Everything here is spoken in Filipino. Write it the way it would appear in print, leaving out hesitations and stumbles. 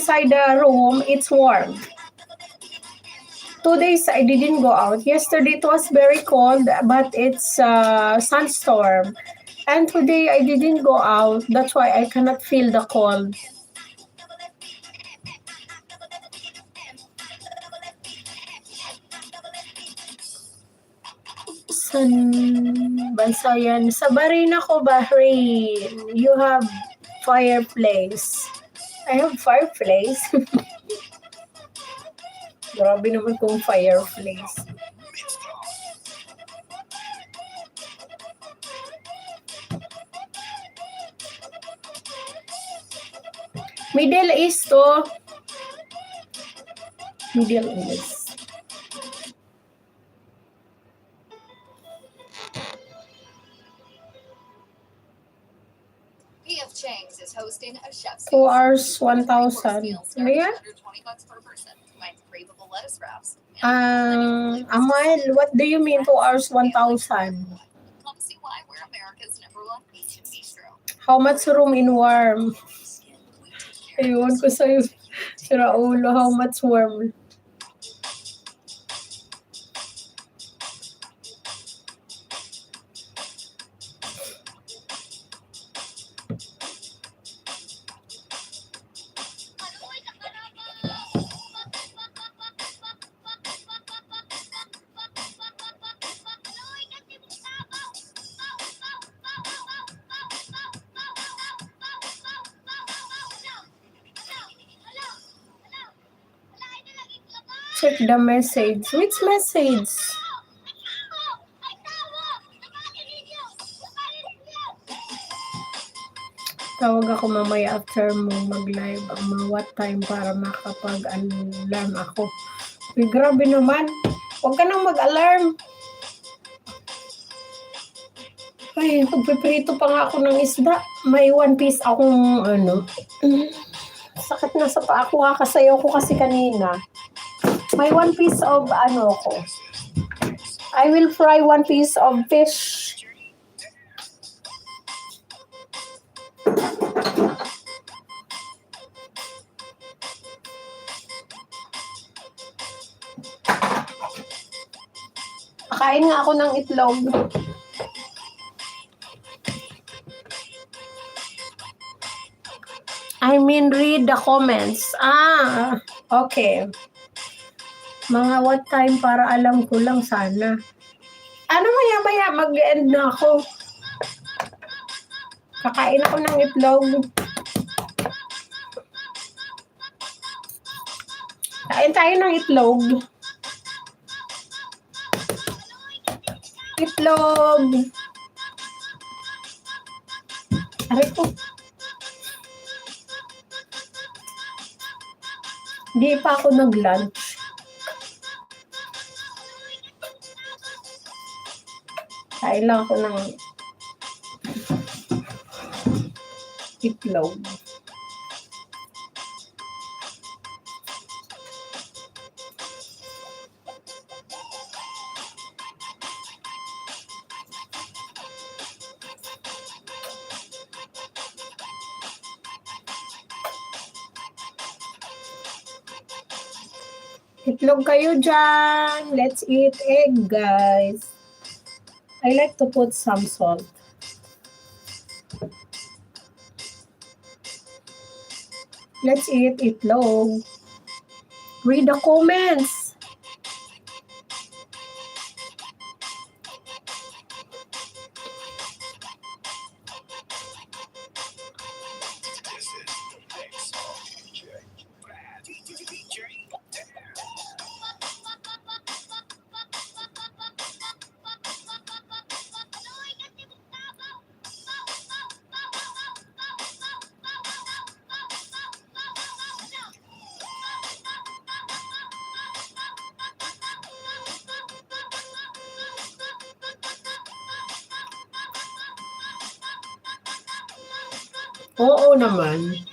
inside the room, it's warm. 2 days I didn't go out. Yesterday it was very cold, but it's sunstorm. And today I didn't go out. That's why I cannot feel the cold. San bansa yan? Sa Bahrain ako, Bahrain. You have fireplace. I have fireplace. Grabe naman kung fireplace. Middle East to. Middle East. P.F. Chang's is hosting a chef's 2 hours, 1,000. Ano yan? $120 per person. Combines craveable lettuce wraps. Amal, what do you mean 2 hours, 1,000? Come see why we're America's #1 beach and bistro. How much room in warm? Ayun ko sa'yo. Sira ulo, how much warm? Check the message. Which message? Tawag ako mamaya after mo mag-live ang mga what time para makapag-alarm ako. Uy, grabe naman. Huwag ka nang mag-alarm. Ay, magpiprito pa nga ako ng isda. May 1 piece akong sakit na sa paa ko, kakasayaw ko kasi kanina. May 1 piece of ko. I will fry 1 piece of fish. Kain nga ako ng itlog. I mean, read the comments. Okay. Mga what time para alam ko lang sana. Maya-maya mag-end na ako. Kakain ako ng itlog. Kain tayo ng itlog. Itlog. Aray ko. Di pa ako nag-lunch. Kain lang ako ng itlog. Itlog kayo dyan. Let's eat egg, guys. I like to put some salt. Let's eat itlog. Read the comments. Oo naman.